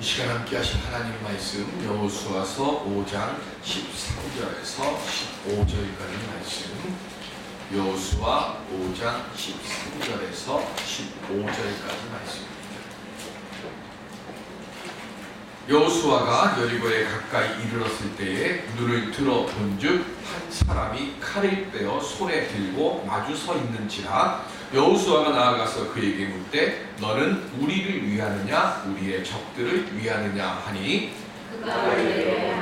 시간 함께 하신 하나님 말씀 여호수아서 5장 13절에서 15절까지 말씀, 여호수아 5장 13절에서 15절까지 말씀입니다. 여호수아가 여리고에 가까이 이르렀을 때에 눈을 들어 본즉 한 사람이 칼을 빼어 손에 들고 마주 서 있는지라. 여호수아가 나아가서 그에게 묻되 너는 우리를 위하느냐 우리의 적들을 위하느냐 하니, 그가 이르되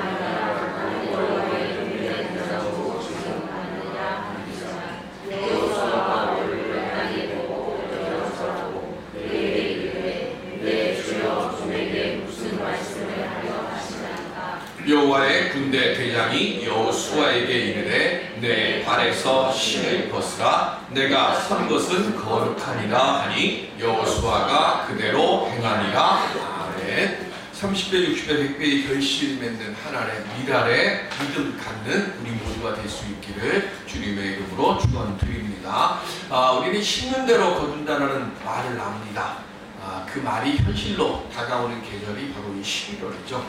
여호수아가 얼굴을 땅에 보고 일어서고 그에게 이르되 내 주여 주에게 무슨 말씀을 하려 하시나이까. 여호와의 군대 대장이 여호수아에게 이르되 내 발에서 신을 벗으라. 내가 선 것은 거룩하니라 하니 여호수아가 그대로 행하니라. 아멘. 30배, 60배, 100배의 결실을 맺는 하나님의 미랄에 믿음 갖는 우리 모두가 될 수 있기를 주님의 이름으로 축원드립니다. 우리는 심는 대로 거둔다라는 말을 납니다. 그 말이 현실로 다가오는 계절이 바로 이 11월이죠.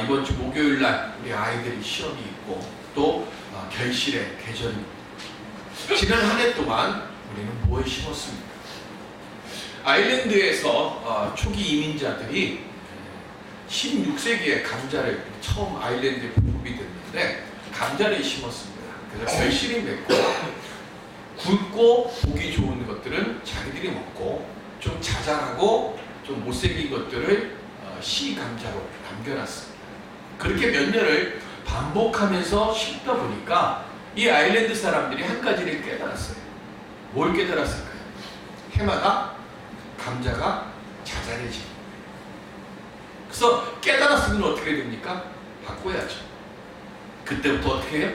이번 주 목요일날 우리 아이들이 시험이 있고 또 결실의 계절입니다. 지난 한 해 동안 우리는 뭘 심었습니까? 아일랜드에서 초기 이민자들이 16세기에 감자를 처음 아일랜드에 보급이 됐는데 감자를 심었습니다. 그래서 결실이 맺고 굵고 보기 좋은 것들은 자기들이 먹고 좀 자잘하고 좀 못생긴 것들을 씨 감자로 남겨놨습니다. 그렇게 몇 년을 반복하면서 심다 보니까 이 아일랜드 사람들이 한 가지를 깨달았어요. 뭘 깨달았을까요? 해마다 감자가 자잘해집니다. 그래서 깨달았으면 어떻게 됩니까? 바꿔야죠. 그때부터 어떻게 해요?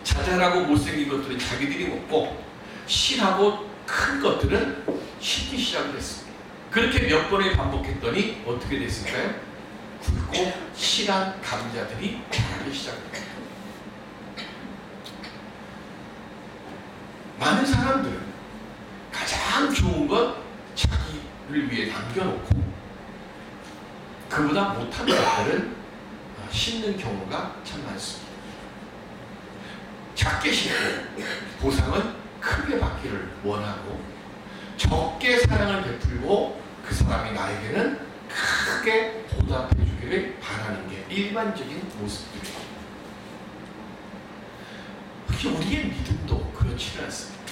자잘하고 못생긴 것들은 자기들이 먹고 실하고 큰 것들은 심기 시작을 했습니다. 그렇게 몇 번을 반복했더니 어떻게 됐을까요? 굵고 실한 감자들이 자라기 시작합니다. 많은 사람들은 가장 좋은 것 자기를 위해 남겨놓고 그보다 못한 것들은 심는 경우가 참 많습니다. 작게 심고 보상은 크게 받기를 원하고 적게 사랑을 베풀고 그 사람이 나에게는 크게 보답해 주기를 바라는 게 일반적인 모습들입니다. 그게 우리의 믿음도 그렇지는 않습니다.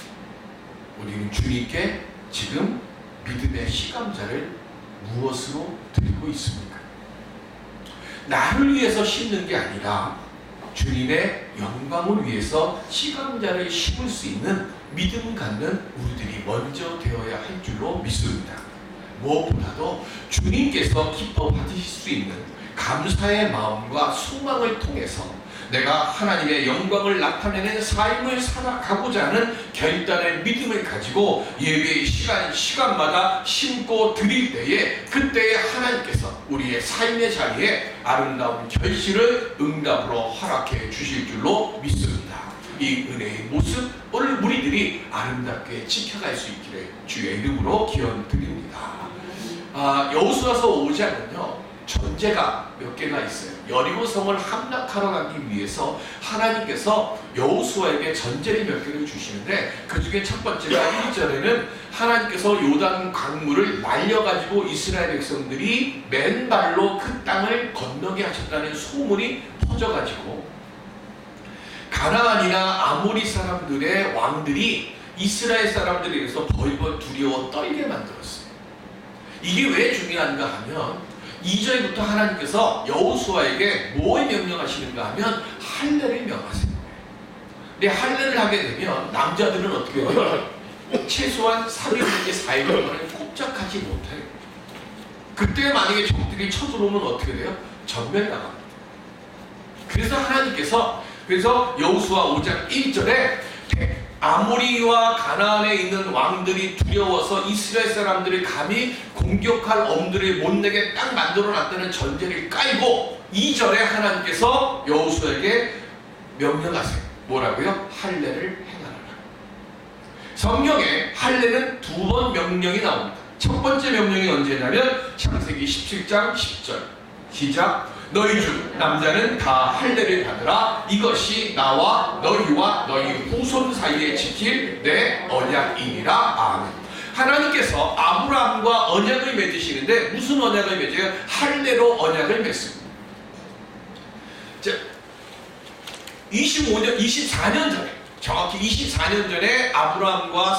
우리는 주님께 지금 믿음의 씨감자를 무엇으로 드리고 있습니까? 나를 위해서 심는 게 아니라 주님의 영광을 위해서 씨감자를 심을 수 있는 믿음 갖는 우리들이 먼저 되어야 할 줄로 믿습니다. 무엇보다도 주님께서 기뻐 받으실 수 있는 감사의 마음과 소망을 통해서 내가 하나님의 영광을 나타내는 삶을 살아가고자 하는 결단의 믿음을 가지고 예배의 시간마다 심고 드릴 때에 그때에 하나님께서 우리의 삶의 자리에 아름다운 결실을 응답으로 허락해 주실 줄로 믿습니다. 이 은혜의 모습 오늘 우리들이 아름답게 지켜갈 수 있기를 주의 이름으로 기원드립니다. 여호수아서 5장은요 전제가 몇 개가 있어요. 여리고 성을 함락하러 가기 위해서 하나님께서 여호수아에게 전제를 몇 개를 주시는데 그 중에 첫 번째가 1절에는 하나님께서 요단 강물을 날려가지고 이스라엘 백성들이 맨발로 그 땅을 건너게 하셨다는 소문이 퍼져가지고 가나안이나 아모리 사람들의 왕들이 이스라엘 사람들에 의해서 벌벌 두려워 떨게 만들었어요. 이게 왜 중요한가 하면 2절부터 하나님께서 여호수아에게 뭘 명령하시는가 하면 할례를 명하세요. 근데 할례를 하게 되면 남자들은 어떻게 돼요? 최소한 3일인지 4일 동안은 꼼짝하지 못해요. 그때 만약에 적들이 쳐들어오면 어떻게 돼요? 전멸당합니다. 그래서 하나님께서 여호수아 5장 1절에 아모리와 가나안에 있는 왕들이 두려워서 이스라엘 사람들을 감히 공격할 엄두를 못 내게 딱 만들어놨다는 전제를 깔고 2절에 하나님께서 여호수아에게 명령하세요. 뭐라고요? 할례를 행하라. 성경에 할례는 2번 명령이 나옵니다. 첫 번째 명령이 언제냐면 창세기 17장 10절 시작. 너희 중 남자는 다 할례를 받으라. 이것이 나와 너희와 너희 후손 사이에 지킬 내 언약이니라. 아멘. 하나님께서 아브라함과 언약을 맺으시는데 무슨 언약을 맺어요? 할례로 언약을 맺습니다. 자, 24년 전에, 정확히 24년 전에 아브라함과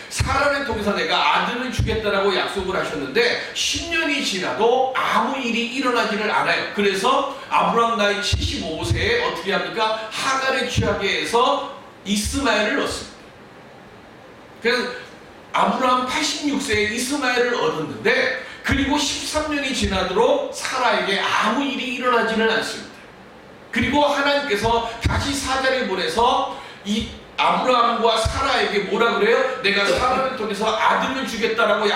사라를 통해서 내가 아들을 주겠다라고 약속을 하셨는데 10년이 지나도 아무 일이 일어나지를 않아요. 그래서 아브라함 나이 75세에 어떻게 합니까? 하갈을 취하게 해서 이스마엘을 얻습니다. 그래서 아브라함 86세에 이스마엘을 얻었는데, 그리고 13년이 지나도록 사라에게 아무 일이 일어나지는 않습니다. 그리고 하나님께서 다시 사자를 보내서 이 아브라함과 사라에게 뭐라 그래요? 내가 사라를 통해서 아들을 주겠다라고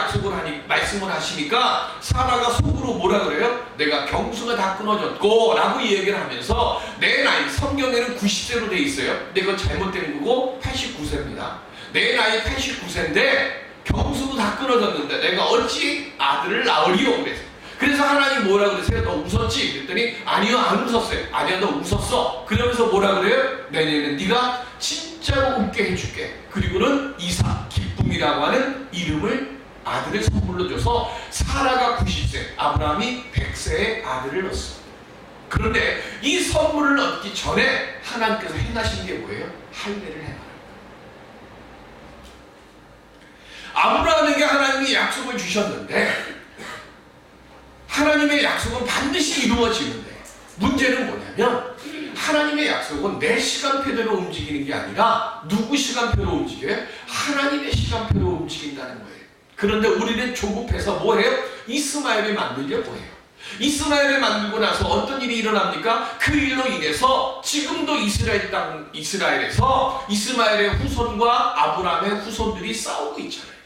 말씀을 하시니까 사라가 속으로 뭐라 그래요? 내가 경수가 다 끊어졌고 라고 얘기를 하면서 내 나이, 성경에는 90세로 돼 있어요. 근데 그건 잘못된 거고 89세입니다. 내 나이 89세인데 경수도 다 끊어졌는데 내가 어찌 아들을 낳으리요? 그래서 하나님 뭐라 그러세요? 너 웃었지? 그랬더니 아니요, 안 웃었어요. 아니야, 너 웃었어. 그러면서 뭐라 그래요? 내년에는 네가 진짜로 웃게 해줄게. 그리고는 이삭, 기쁨이라고 하는 이름을 아들을 선물로 줘서 사라가 90세, 아브라함이 100세의 아들을 얻었어요. 그런데 이 선물을 얻기 전에 하나님께서 행하신 게 뭐예요? 할례를 행하라. 아브라함에게 하나님이 약속을 주셨는데 하나님의 약속은 반드시 이루어지는데 문제는 뭐냐면 하나님의 약속은 내 시간표대로 움직이는 게 아니라 누구 시간표로 움직여요? 하나님의 시간표로 움직인다는 거예요. 그런데 우리는 조급해서 뭐해요? 이스마엘을 만들려고 해요. 이스마엘을 만들고 나서 어떤 일이 일어납니까? 그 일로 인해서 지금도 이스라엘에서 이스마엘의 후손과 아브라함의 후손들이 싸우고 있잖아요.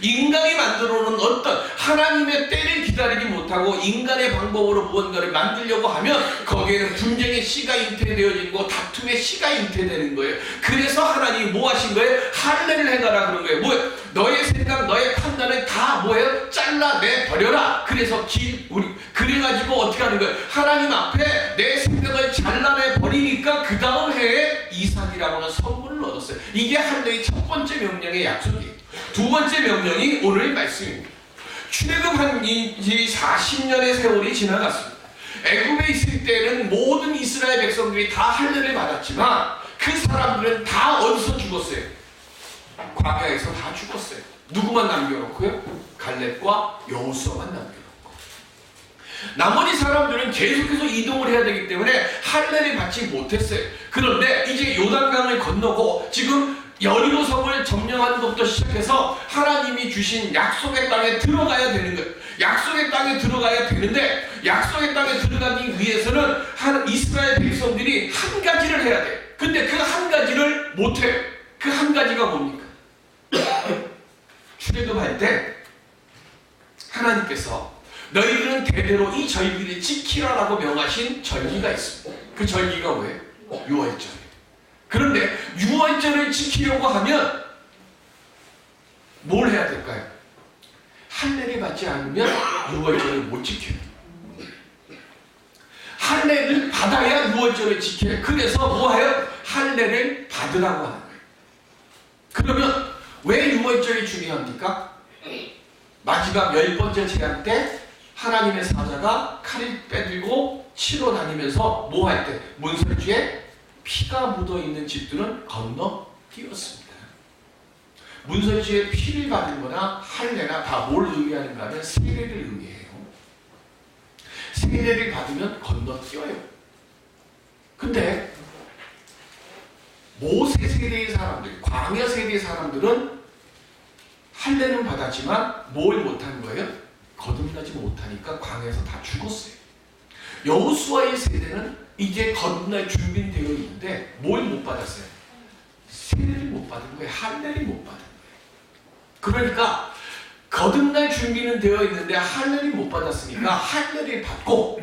인간이 만들어 놓은 어떤 하나님의 때를 기다리지 못하고 인간의 방법으로 무언가를 만들려고 하면 거기에는 분쟁의 씨가 잉태되어지고 다툼의 씨가 잉태되는 거예요. 그래서 하나님이 뭐 하신 거예요? 할례를 행하라 그런 거예요. 뭐예요? 너의 생각, 너의 판단을 다 뭐예요? 잘라내버려라. 그래서 그래가지고 어떻게 하는 거예요? 하나님 앞에 내 생각을 잘라내버리니까 그 다음 해에 이삭이라고 하는 선물을 얻었어요. 이게 할례의 첫 번째 명령의 약속이에요. 두 번째 명령이 오늘 말씀입니다. 출애굽한 지 40년의 세월이 지나갔습니다. 애굽에 있을 때는 모든 이스라엘 백성들이 다 할례를 받았지만 그 사람들은 다 어디서 죽었어요? 광야에서 다 죽었어요. 누구만 남겨놓고요? 갈렙과 여호수아만 남겨놓고. 나머지 사람들은 계속해서 이동을 해야 되기 때문에 할례를 받지 못했어요. 그런데 이제 요단강을 건너고 지금 여리고 성을 점령하는 것부터 시작해서 하나님이 주신 약속의 땅에 들어가야 되는 거예요. 약속의 땅에 들어가야 되는데 약속의 땅에 들어가기 위해서는 이스라엘 백성들이 한 가지를 해야 돼요. 근데 그 한 가지를 못해요. 그 한 가지가 뭡니까? 출애굽할 때 하나님께서 너희들은 대대로 이 절기를 지키라라고 명하신 절기가 있습니다. 그 절기가 뭐예요? 유월절. 그런데 유월절을 지키려고 하면 뭘 해야 될까요? 할례를 받지 않으면 유월절을 못 지켜요. 할례를 받아야 유월절을 지켜요. 그래서 뭐해요? 할례를 받으라고 하는 거예요. 그러면 왜 유월절이 중요합니까? 마지막 10번째 재앙 때 하나님의 사자가 칼을 빼들고 치러 다니면서 뭐 할 때? 문설주에 피가 묻어있는 집들은 건너뛰었습니다. 문설주에 피를 받은 거나 할례나 다 뭘 의미하는가 하면 세례를 의미해요. 세례를 받으면 건너뛰어요. 근데 모세 세대의 사람들, 광야 세대의 사람들은 할례는 받았지만 뭘 못한 거예요? 거듭나지 못하니까 광야에서 다 죽었어요. 여호수아의 세대는 이제 거듭날 준비는 되어 있는데 뭘 못 받았어요? 세례를 못 받은 거예요. 할례를 못 받은 거예요. 그러니까 거듭날 준비는 되어 있는데 할례를 못 받았으니까 할례를 받고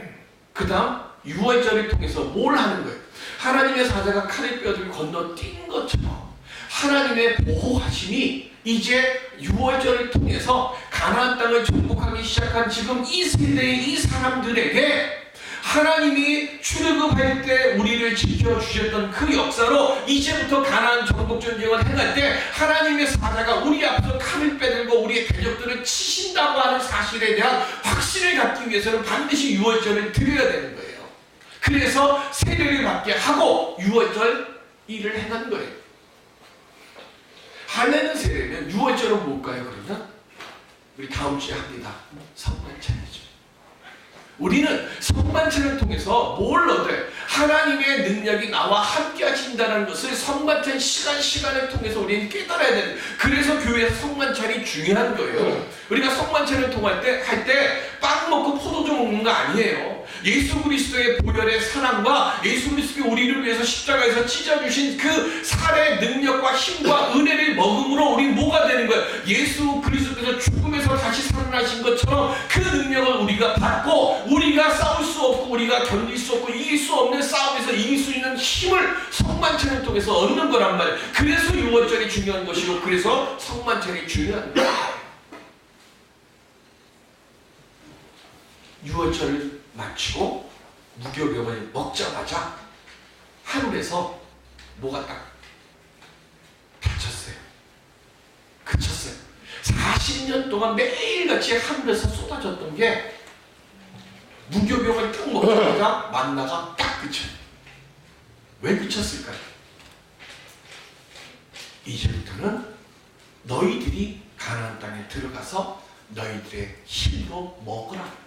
그 다음 유월절을 통해서 뭘 하는 거예요? 하나님의 사자가 칼을 빼들고 건너뛴 것처럼 하나님의 보호하심이 이제 유월절을 통해서 가나안 땅을 정복하기 시작한 지금 이 세대의 이 사람들에게 하나님이 출애굽할 때 우리를 지켜주셨던 그 역사로 이제부터 가나안 정복 전쟁을 행할 때 하나님의 사자가 우리 앞에서 칼을 빼들고 우리의 대적들을 치신다고 하는 사실에 대한 확신을 갖기 위해서는 반드시 유월절을 드려야 되는 거예요. 그래서 세례를 받게 하고 유월절 일을 행한 거예요. 할례는 세례는 유월절은 뭘까요? 그러면 우리 다음 주에 합니다. 성만찬이죠. 우리는 성만찬을 통해서 뭘 얻어요? 하나님의 능력이 나와 함께 하신다는 것을 성만찬 시간을 통해서 우리는 깨달아야 되는. 그래서 교회에서 성만찬이 중요한 거예요. 우리가 성만찬을 통할 때 빵 먹고 포도주 먹는 거 아니에요. 예수 그리스도의 보혈의 사랑과 예수 그리스도가 우리를 위해서 십자가에서 찢어주신 그 살의 능력과 힘과 은혜를 먹음으로 우리 뭐가 되는 거예요? 예수 그리스도께서 죽음에서 다시 살아나신 것처럼 그 능력을 우리가 받고 우리가 싸울 수 없고 우리가 견딜 수 없고 이길 수 없는 싸움에서 이길 수 있는 힘을 성만찬을 통해서 얻는 거란 말이에요. 그래서 유월절이 중요한 것이고 그래서 성만찬이 중요한 거예요. 유월절을 마치고 무교병을 먹자마자 하늘에서 뭐가 딱 닫혔어요. 그쳤어요. 40년 동안 매일같이 하늘에서 쏟아졌던 게 무교병을 쭉 먹자마자 만나가 딱 그쳐요. 왜 그쳤을까요? 이제부터는 너희들이 가나안 땅에 들어가서 너희들의 힘으로 먹으라.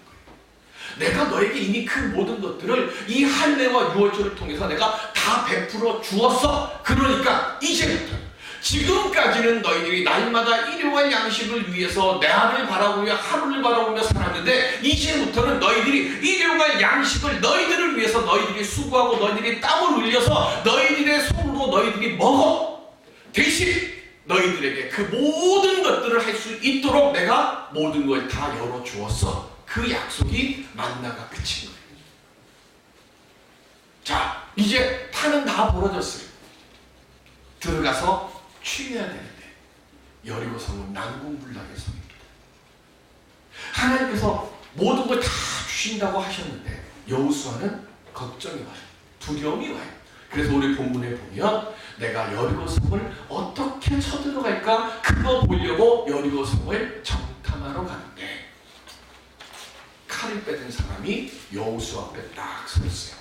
내가 너에게 이미 그 모든 것들을 이 할례와 유월절을 통해서 내가 다 베풀어 주었어. 그러니까 이제부터 지금까지는 너희들이 날마다 일용할 양식을 위해서 나를 바라보며 하루를 바라보며 살았는데 이제부터는 너희들이 일용할 양식을 너희들을 위해서 너희들이 수고하고 너희들이 땀을 흘려서 너희들의 손으로 너희들이 먹어. 대신 너희들에게 그 모든 것들을 할 수 있도록 내가 모든 걸 다 열어주었어. 그 약속이 만나가 그친 거예요. 자, 이제 판은 다 벌어졌어요. 들어가서 취해야 되는데 여리고 성은 난공불락의 성입니다. 하나님께서 모든 걸 다 주신다고 하셨는데 여호수아는 걱정이 와요. 두려움이 와요. 그래서 우리 본문에 보면 내가 여리고 성을 어떻게 쳐들어갈까 그거 보려고 여리고 성을 정탐하러 가는데 칼을 빼든 사람이 여호수아 앞에 딱 서 있어요.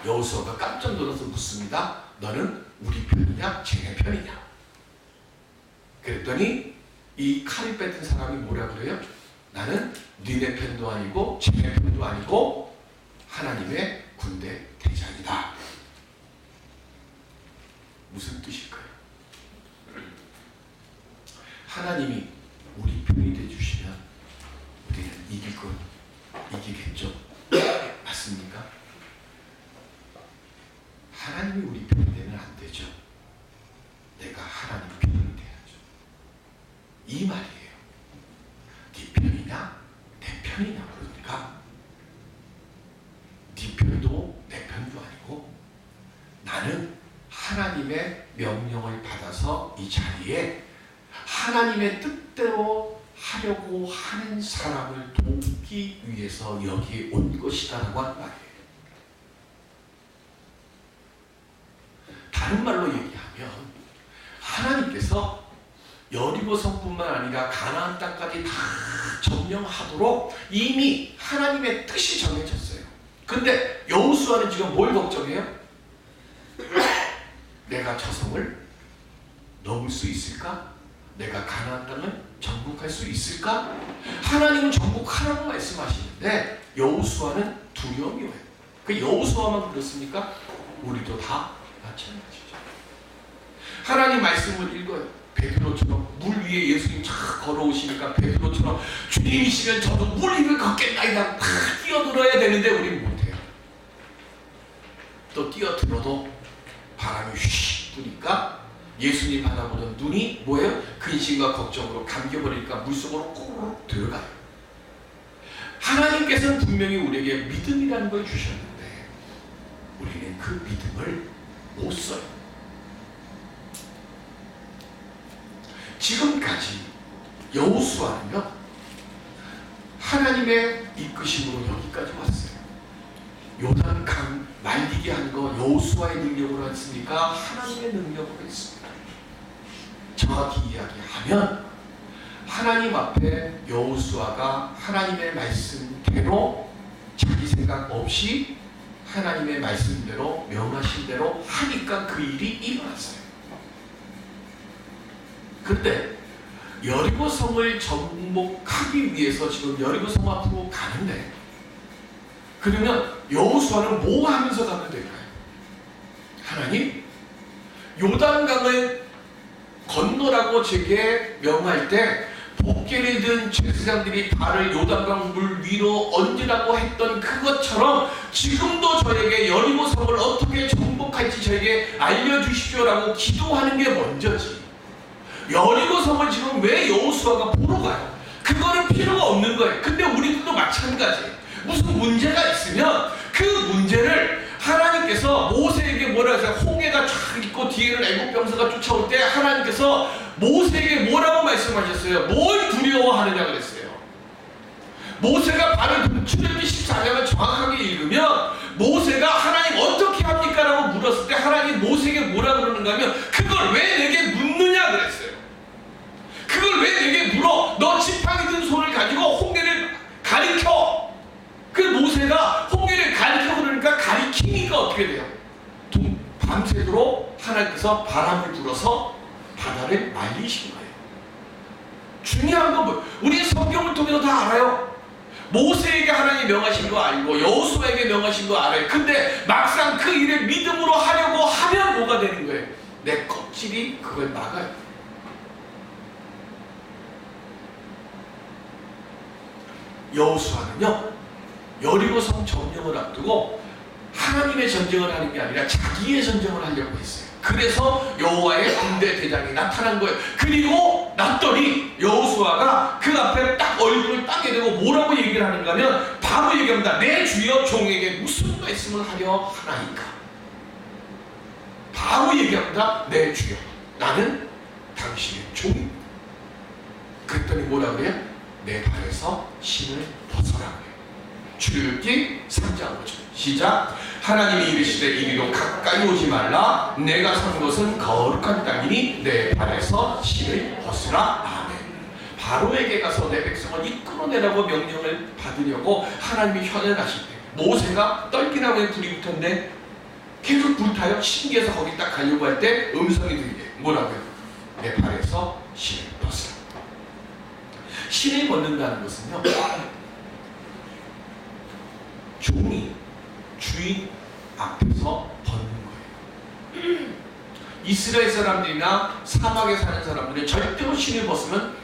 여호수아가 깜짝 놀라서 묻습니다. 너는 우리 편이냐 쟤네 편이냐? 그랬더니 이 칼을 빼든 사람이 뭐라 그래요? 나는 니네 편도 아니고 쟤네 편도 아니고 하나님의 군대 대장이다. 무슨 뜻일까요? 하나님이 우리 편이 되주시면 우리는 이기겠죠? 맞습니까? 하나님이 우리 편이 되면 안 되죠. 내가 하나님 편이 돼야죠. 이 말이에요. 네 편이냐 내 편이냐 그러니까 네 편도 내 편도 아니고 나는 하나님의 명령을 받아서 이 자리에 하나님의 뜻대로 하려고 하는 사람을 돕기 위해서 여기에 온 것이다라고 하는 말이에요. 다른 말로 얘기하면 하나님께서 여리고 성뿐만 아니라 가나안 땅까지 다 점령하도록 이미 하나님의 뜻이 정해졌어요. 근데 여호수아는 지금 뭘 걱정해요? 내가 저 성을 넘을 수 있을까? 내가 가나안 땅을 정복할 수 있을까? 하나님은 정복하라고 말씀하시는데 여호수아는 두려움이 와요. 그 여호수아만 그렇습니까? 우리도 다 마찬가지죠. 하나님 말씀을 읽어요. 베드로처럼 물 위에 예수님 쫙 걸어오시니까 베드로처럼 주님이시면 저도 물 위를 걷겠나이다 막 뛰어들어야 되는데 우리는 못해요. 또 뛰어들어도 바람이 휘 부니까 예수님 바라보던 눈이 뭐예요? 근심과 걱정으로 감겨버리니까 물속으로 꼭 들어가요. 하나님께서는 분명히 우리에게 믿음이라는 걸 주셨는데 우리는 그 믿음을 못 써요. 지금까지 여호수아는요, 하나님의 이끄심으로 여기까지 왔어요. 요단강 말리게 한 거 여호수아의 능력으로 했습니까? 하나님의 능력으로 했습니다. 정확히 이야기하면 하나님 앞에 여호수아가 하나님의 말씀대로 자기 생각 없이 하나님의 말씀대로 명하신 대로 하니까 그 일이 일어났어요. 그런데 여리고성을 정복하기 위해서 지금 여리고성 앞으로 가는데, 그러면 여호수아는 뭐 하면서 가면 될까요? 하나님, 요단강을 건너라고 제게 명할 때 복개를 든 제사장들이 발을 요단강 물 위로 얹으라고 했던 그것처럼 지금도 저에게 여리고성을 어떻게 정복할지 저에게 알려주십시오라고 기도하는 게 먼저지. 여리고성을 지금 왜 여호수아가 보러 가요? 그거는 필요가 없는 거예요. 근데 우리들도 마찬가지예요. 무슨 문제가 있으면 그 문제를 하나님께서 모세에게 뭐라 하세요? 홍해가 쫙 있고 뒤에는 애국 병사가 쫓아올 때 하나님께서 모세에게 뭐라고 말씀하셨어요? 뭘 두려워하느냐 그랬어요. 모세가 발을 출애굽기 14장을 정확하게 읽으면 모세가 하나님 어떻게 합니까? 라고 물었을 때 하나님 모세에게 뭐라 그러는가 하면 그걸 왜 내게 묻느냐 그랬어요. 그걸 왜 내게 물어? 너 지팡이 든 손을 가지고 홍해를 가리켜. 그 모세가 홍해를 가리켜 그러니까 가리키니까 어떻게 돼요? 밤새도록 하나님께서 바람을 불어서 바다를 말리신 거예요. 중요한 건 뭐예요? 우리 성경을 통해서 다 알아요. 모세에게 하나님 명하신 거 알고 여호수아에게 명하신 거 알아요. 근데 막상 그 일을 믿음으로 하려고 하면 뭐가 되는 거예요? 내 껍질이 그걸 막아요. 여호수아는요, 여리고성 점령을 앞두고 하나님의 전쟁을 하는 게 아니라 자기의 전쟁을 하려고 했어요. 그래서 여호와의 군대 대장이 나타난 거예요. 그리고 났더니 여호수아가 그 앞에 딱 얼굴을 따게 되고 뭐라고 얘기를 하는가 하면 바로 얘기합니다. 내 주여 종에게 무슨 말씀을 하려 하나이까. 바로 얘기합니다. 내 주여, 나는 당신의 종입니다. 그랬더니 뭐라 그래요? 내 발에서 신을 벗어라. 출애굽기 3장 5절 시작. 하나님이 이르시되 이리로 가까이 오지 말라. 내가 선 것은 거룩한 땅이니 내 발에서 신을 벗으라. 아멘. 바로에게 가서 내 백성을 이끌어내라고 명령을 받으려고 하나님이 현현하실 때 모세가 떨기나무에 불이 붙었는데 계속 불타요. 신기해서 거기 딱 가려고 할 때 음성이 들리게 뭐라고요? 내 발에서 신을 벗으라. 신을 벗는다는 것은요, 종이 주인 앞에서 벗는 거예요. 이스라엘 사람들이나 사막에 사는 사람들은 절대로 신을 벗으면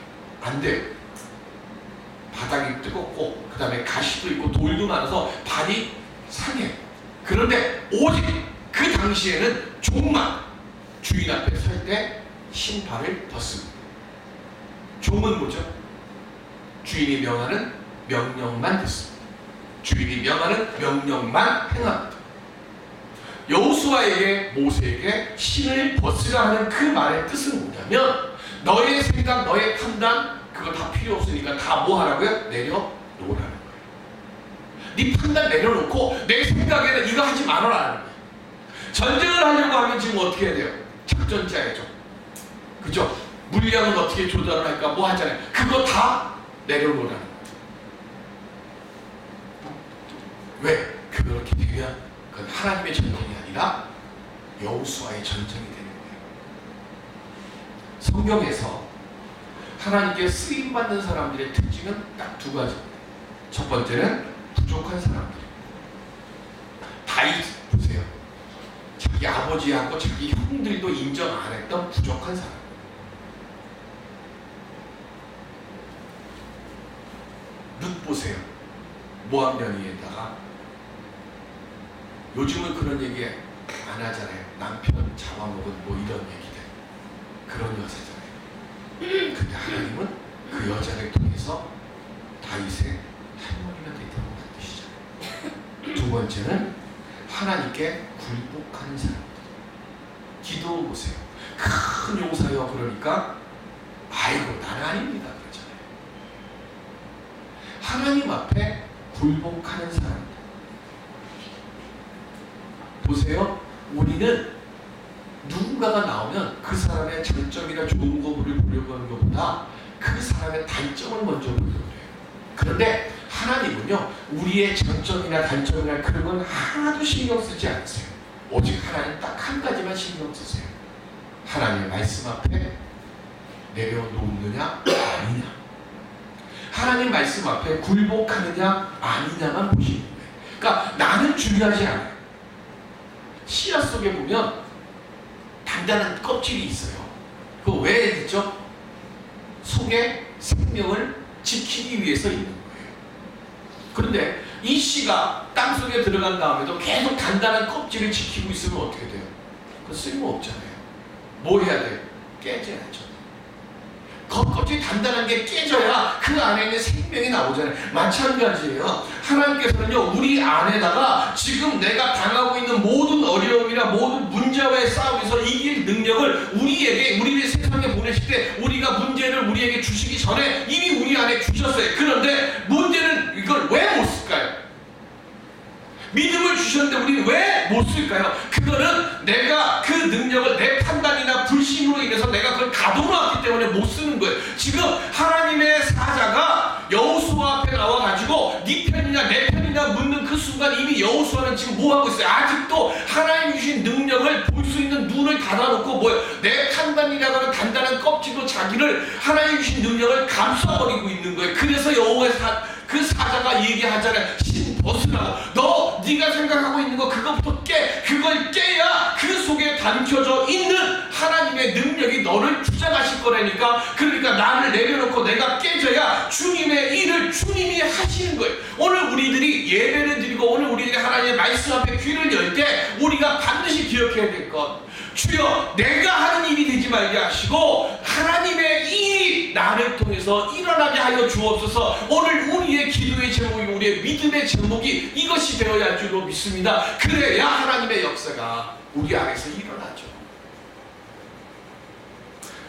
안 돼요. 바닥이 뜨겁고 그 다음에 가시도 있고 돌도 많아서 발이 상해. 그런데 오직 그 당시에는 종만 주인 앞에 설 때 신발을 벗습니다. 종은 뭐죠? 주인이 명하는 명령만 듣습니다. 주인이 명하는 명령만 행합니다. 여호수아에게 모세에게 신을 벗으라 하는 그 말의 뜻은 뭐냐면 너의 생각, 너의 판단 그거 다 필요 없으니까 다 뭐 하라고요? 내려놓으라는 거예요. 네 판단 내려놓고 내 생각에는 이거 하지 말아라는 거예요. 전쟁을 하려고 하면 지금 어떻게 해야 돼요? 작전 짜야죠. 그죠? 물량은 어떻게 조달을 할까 뭐 하잖아요. 그거 다 내려놓으라는 거예요. 왜? 그렇게 되면 그건 하나님의 전쟁이 아니라 여호수아의 전쟁이 되는 거예요. 성경에서 하나님께 쓰임받는 사람들의 특징은 딱 두 가지입니다. 첫 번째는 부족한 사람들입니다. 다윗 보세요. 자기 아버지하고 자기 형들도 인정 안 했던 부족한 사람. 룻 보세요. 모압 여인에다가 요즘은 그런 얘기 안 하잖아요. 남편 잡아먹은 뭐 이런 얘기들. 그런 여자잖아요. 근데 하나님은 그 여자를 통해서 다윗의 할머니가 되도록 만드시잖아요. 두 번째는 하나님께 굴복하는 사람들. 기도 보세요. 큰 용사여 그러니까 아이고 나는 아닙니다 그러잖아요. 하나님 앞에 굴복하는 사람입니다. 보세요. 우리는 누군가가 나오면 그 사람의 장점이나 좋은 거를 보려고 하는 것보다 그 사람의 단점을 먼저 보려고 해요. 그런데 하나님은요, 우리의 장점이나 단점이나 그런 건 하나도 신경 쓰지 않으세요. 오직 하나님 딱 한 가지만 신경 쓰세요. 하나님의 말씀 앞에 내려놓느냐 아니냐, 하나님 말씀 앞에 굴복하느냐 아니냐만 보시는 거예요. 그러니까 나는 중요하지 않아요. 씨앗 속에 보면 단단한 껍질이 있어요. 그거 왜 있죠? 속에 생명을 지키기 위해서 있는 거예요. 그런데 이 씨가 땅속에 들어간 다음에도 계속 단단한 껍질을 지키고 있으면 어떻게 돼요? 그거 쓸모없잖아요. 뭐 해야 돼요? 깨져야죠. 겉껍질이 단단한 게 깨져야 그 안에 있는 생명이 나오잖아요. 마찬가지예요. 하나님께서는요, 우리 안에다가 지금 내가 당하고 있는 모든 어려움이나 모든 문제와의 싸움에서 이길 능력을 우리의 세상에 보내실 때 우리가 문제를 우리에게 주시기 전에 이미 우리 안에 주셨어요. 그런데 문제는 이걸 왜 못 쓸까요? 믿음을 주셨는데 우리는 왜 못 쓸까요? 그거는 내가 그 능력을 내 판단이나 불신으로 인해서 내가 그걸 가둬놨기 때문에 못 쓰는 거예요. 지금 하나님의 사자가 여호수아 앞에 나와가지고 네 편이냐 내 편이냐 묻는 그 순간 이미 여호수아는 지금 뭐 하고 있어요? 아직도 하나님 주신 능력을 볼 수 있는 눈을 닫아놓고 뭐예요? 내 판단이라고 하는 단단한 껍질로 자기를 하나님 주신 능력을 감싸버리고 있는 거예요. 그래서 여호와의 그 사자가 얘기하잖아요. 신 벗으라고. 네가 생각하고 있는 거 그것부터 깨. 그걸 깨야 그 속에 담겨져 있는 하나님의 능력이 너를 주장하실 거라니까. 그러니까 나를 내려놓고 내가 깨져야 주님의 일을 주님이 하시는 거예요. 오늘 우리들이 예배를 드리고 오늘 우리들이 하나님의 말씀 앞에 귀를 열 때 우리가 반드시 기억해야 될 것, 주여 내가 하는 일이 되지 말게 하시고 하나님의 일이 나를 통해서 일어나게 하여 주옵소서. 오늘 우리의 기도의 제목이, 우리의 믿음의 제목이 이것이 되어야 할 줄로 믿습니다. 그래야 하나님의 역사가 우리 안에서 일어나죠.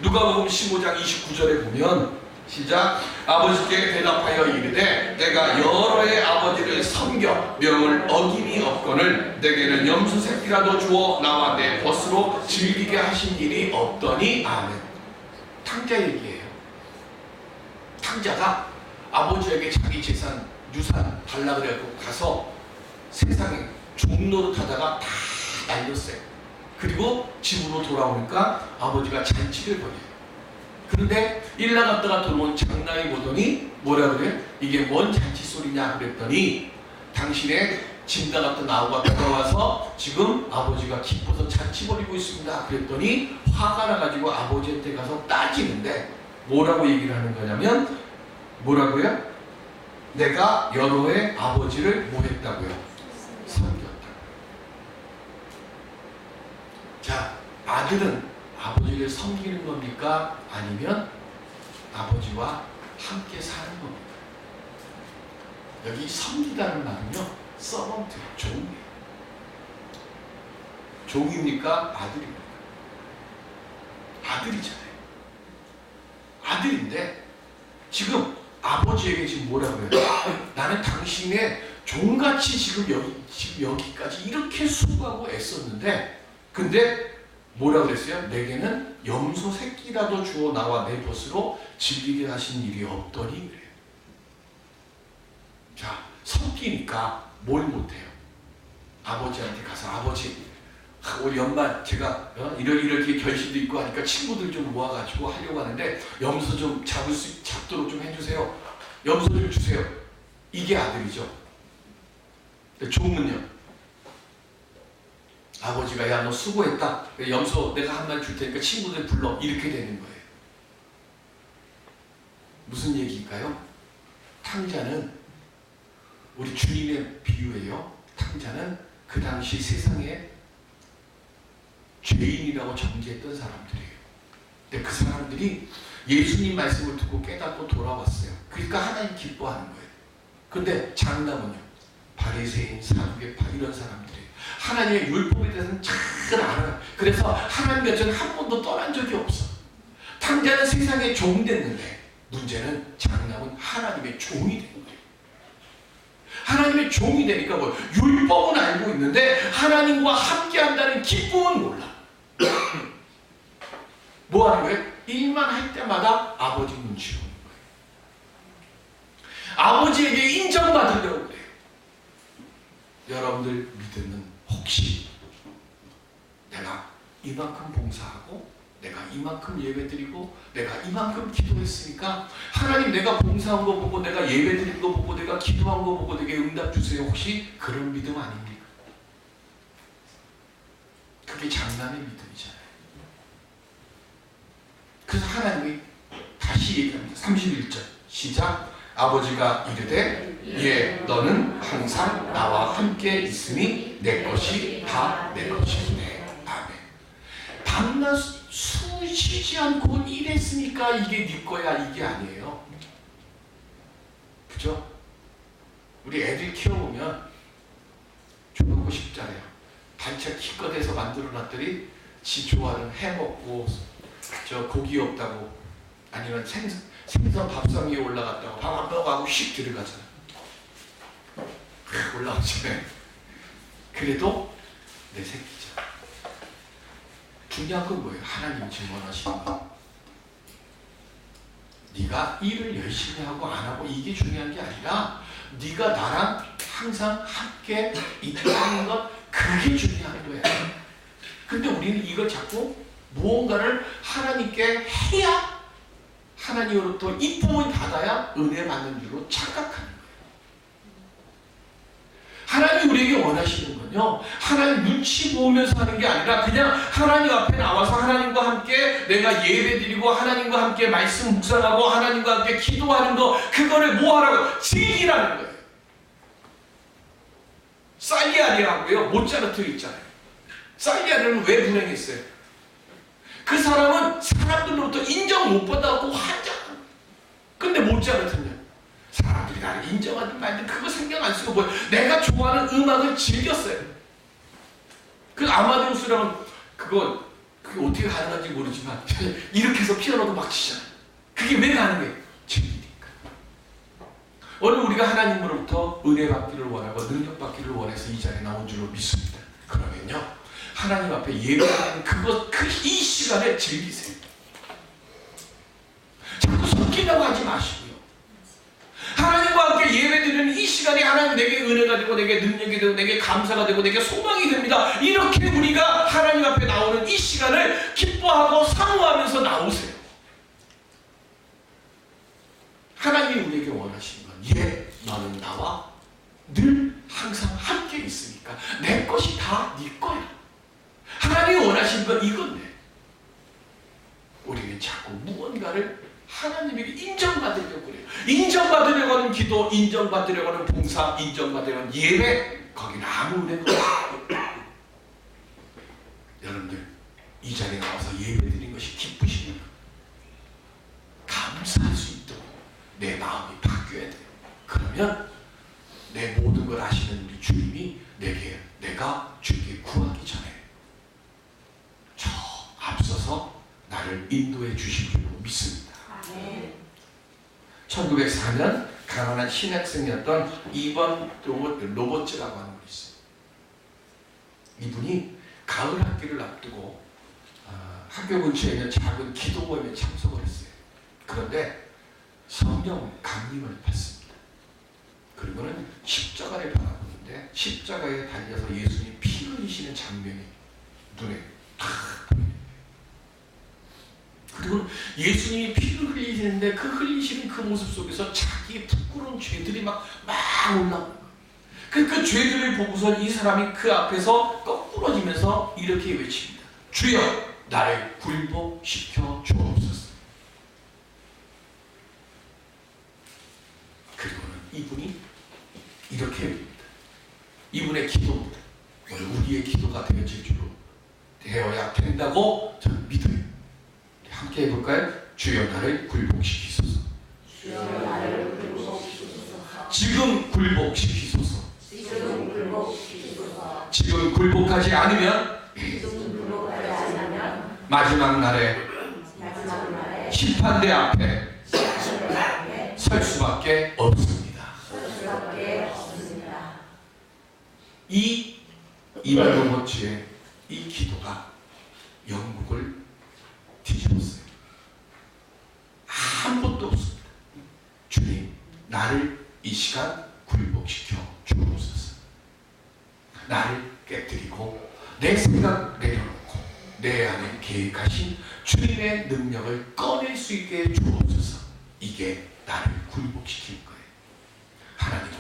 누가복음 15장 29절에 보면 시작. 아버지께 대답하여 이르되 내가 여러 해 아버지를 섬겨 명을 어김이 없거늘 내게는 염소 새끼라도 주어 나와 내 벗으로 즐기게 하신 일이 없더니. 아멘. 탕자 얘기예요. 탕자가 아버지에게 자기 재산 유산 달라 그래갖고 가서 세상에 종로를 타다가 다 날렸어요. 그리고 집으로 돌아오니까 아버지가 잔치를 벌여요. 그런데 일 나갔다가 들어온 장남이 보더니 뭐라 그래? 이게 뭔 잔치 소리냐 그랬더니 당신의 집 나갔다 나오고 돌아와서 지금 아버지가 기뻐서 잔치 벌이고 있습니다. 그랬더니 화가 나가지고 아버지한테 가서 따지는데 뭐라고 얘기를 하는 거냐면 뭐라고요? 내가 여러 해 아버지를 뭐 했다고요? 섬겼다. 자, 아들은 아버지를 섬기는 겁니까? 아니면 아버지와 함께 사는 겁니까? 여기 섬기다는 말은요, 서번트, 종이에요. 종입니까? 아들입니까? 아들이잖아요. 아들인데 지금 아버지에게 지금 뭐라고 해요? 나는 당신의 종같이 지금 여기까지 이렇게 수고하고 애썼는데, 근데 뭐라고 그랬어요? 내게는 염소 새끼라도 주어 나와 내 벗으로 즐기게 하신 일이 없더니 그래요. 자, 섬기니까 뭘 못해요? 아버지한테 가서 아버지, 우리 연말 제가 이렇게 결실도 있고 하니까 친구들 좀 모아가지고 하려고 하는데 염소 좀 잡도록 좀 해주세요. 염소 좀 주세요. 이게 아들이죠. 종은요? 아버지가 야 너 수고했다. 염소 내가 한 마리 줄 테니까 친구들 불러. 이렇게 되는 거예요. 무슨 얘기일까요? 탕자는 우리 주님의 비유예요. 탕자는 그 당시 세상에 죄인이라고 정죄했던 사람들이에요. 근데 그 사람들이 예수님 말씀을 듣고 깨닫고 돌아왔어요. 그러니까 하나님 기뻐하는 거예요. 근데 장남은요? 바리새인, 사두개파 이런 사람들이에요. 하나님의 율법에 대해서는 잘 알아요. 그래서 하나님 곁에는 한 번도 떠난 적이 없어. 탕자는 세상의 종 됐는데 문제는 장남은 하나님의 종이 된 거예요. 하나님의 종이 되니까 뭐 율법은 알고 있는데 하나님과 함께한다는 기쁨은 몰라. 뭐 하는 거예요? 일만 할 때마다 아버지 눈치 보는 거예요. 아버지에게 인정받으려고 그래요. 여러분들 믿음은 혹시 내가 이만큼 봉사하고 내가 이만큼 예배드리고 내가 이만큼 기도했으니까 하나님 내가 봉사한 거 보고 내가 예배드린 거 보고 내가 기도한 거 보고 내게 응답 주세요. 혹시 그런 믿음 아닙니까? 그게 장난의 믿음이잖아요. 그래서 하나님이 다시 얘기합니다. 31절 시작. 아버지가 이르되 예 너는 항상 나와 함께 있으니 내 것이 다 내 것이네. 아멘. 밤낮 쉬지 않고 일했으니까 이게 네 거야 이게 아니에요. 그죠? 우리 애들 키워보면 좋은 거 쉽잖아요. 반찬 기껏해서 만들어놨더니 지 좋아하는 해 먹고 저 고기 없다고 아니면 생선 밥상 위에 올라갔다고 밥 안 먹어가고 휙 들어가잖아. 올라오잖아요. 그래도 내 새끼죠. 중요한 건 뭐예요? 하나님 지금 원하시는 거. 네가 일을 열심히 하고 안 하고 이게 중요한 게 아니라 네가 나랑 항상 함께 있다는 것 그게 중요한 거야. 근데 우리는 이걸 자꾸 무언가를 하나님께 해야 하나님으로부터 이쁨을 받아야 은혜 받는 줄로 착각하는 거예요. 하나님 우리에게 원하시는 건요, 하나님 눈치 보면서 하는 게 아니라 그냥 하나님 앞에 나와서 하나님과 함께 내가 예배드리고 하나님과 함께 말씀 묵상하고 하나님과 함께 기도하는 거, 그거를 뭐 하라고? 즐기라는 거예요. 살리아리라고요. 모차르트 있잖아요. 살리아리는 왜 불행했어요? 그 사람은 사람들로부터 인정 못 받아갖고 환장. 근데 모차르트는요, 사람들이 나를 인정하든 말든 그거 신경 안 쓰고 뭐 내가 좋아하는 음악을 즐겼어요. 그 아마데우스랑은 그거 어떻게 가능한지 모르지만 이렇게 해서 피아노도 막 치잖아요. 그게 왜 가능해? 즐기니까. 오늘 우리가 하나님으로부터 은혜 받기를 원하고 능력 받기를 원해서 이 자리에 나온 줄로 믿습니다. 그러면요, 하나님 앞에 예배하는 이 시간에 즐기세요. 자꾸 속이려고 하지 마시고요. 하나님과 함께 예배드리는 이 시간이 하나님 내게 은혜가 되고 내게 능력이 되고 내게 감사가 되고 내게 소망이 됩니다. 이렇게 우리가 하나님 앞에 나오는 이 시간을 기뻐하고 사모하면서 나오세요. 하나님이 우리에게 원하시는 건 예, 너는 나와 늘 항상 함께 있으니까 내 것이 다 네 거야. 하나님이 원하시는 건 이건데 우리는 자꾸 무언가를 하나님에게 인정받으려고 그래요. 인정받으려고 하는 기도, 인정받으려고 하는 봉사, 인정받으려고 하는 예배, 거기는 아무 은혜가 없어요. 여러분들 이 자리에 나와서 예배드린 것이 기쁘십니까? 감사할 수 있도록 내 마음이 바뀌어야 돼요. 그러면 내 모든 걸 아시는 우리 주님이 내가 주님께 구하기 전에 저 앞서서 나를 인도해 주실 줄로 믿습니다. 1904년 가난한 신학생이었던 이번 로버츠라고 하는 분이 있어요. 이분이 가을 학기를 앞두고 학교 근처에 있는 작은 기도 모임에 참석을 했어요. 그런데 성령 강림을 받습니다. 그리고는 십자가를 바라보는데 십자가에 달려서 예수님 피 흘리시는 장면이 눈에 탁 보입니다. 그리고 예수님이 피를 흘리시는데 그 흘리시는 그 모습 속에서 자기의 부끄러운 죄들이 막 올라오는 거예요. 그 죄들을 보고서 이 사람이 그 앞에서 거꾸러지면서 이렇게 외칩니다. 주여 나를 굴복시켜 주옵소서. 그리고는 이분이 이렇게 외칩니다. 이분의 기도입니다. 오늘 우리의 기도가 되어야 된다고 저는 믿어요. 함께 해볼까요? 주여 나를 굴복시키소서. 주여 나를 굴복시키소서. 지금 굴복시키소서. 지금 굴복시키소서. 지금 굴복하지 않으면 마지막 날에 심판대 앞에 설 수밖에 없습니다. 이발로버츠의 이 기도가 영국을 뒤집었어요. 아무것도 없습니다. 주님, 나를 이 시간 굴복시켜 주옵소서. 나를 깨뜨리고 내 생각 내려놓고 내 안에 계획하신 주님의 능력을 꺼낼 수 있게 주옵소서. 이게 나를 굴복시킬 거예요. 하나님은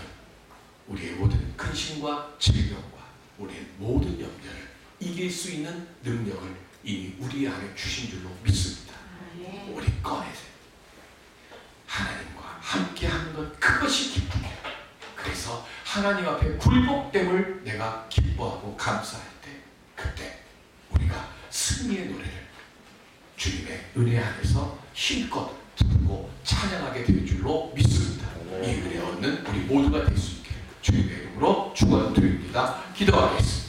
우리의 모든 근심과 질병과 우리의 모든 염려를 이길 수 있는 능력을 이미 우리 안에 주신 줄로 믿습니다. 우리 꺼내세요. 하나님과 함께 하는 것, 그것이 기쁨이에요. 그래서 하나님 앞에 굴복됨을 내가 기뻐하고 감사할 때, 그때 우리가 승리의 노래를 주님의 은혜 안에서 힘껏 부르고 찬양하게 될 줄로 믿습니다. 이 은혜 얻는 우리 모두가 될 수 있게 주님의 이름으로 축원드립니다. 기도하겠습니다.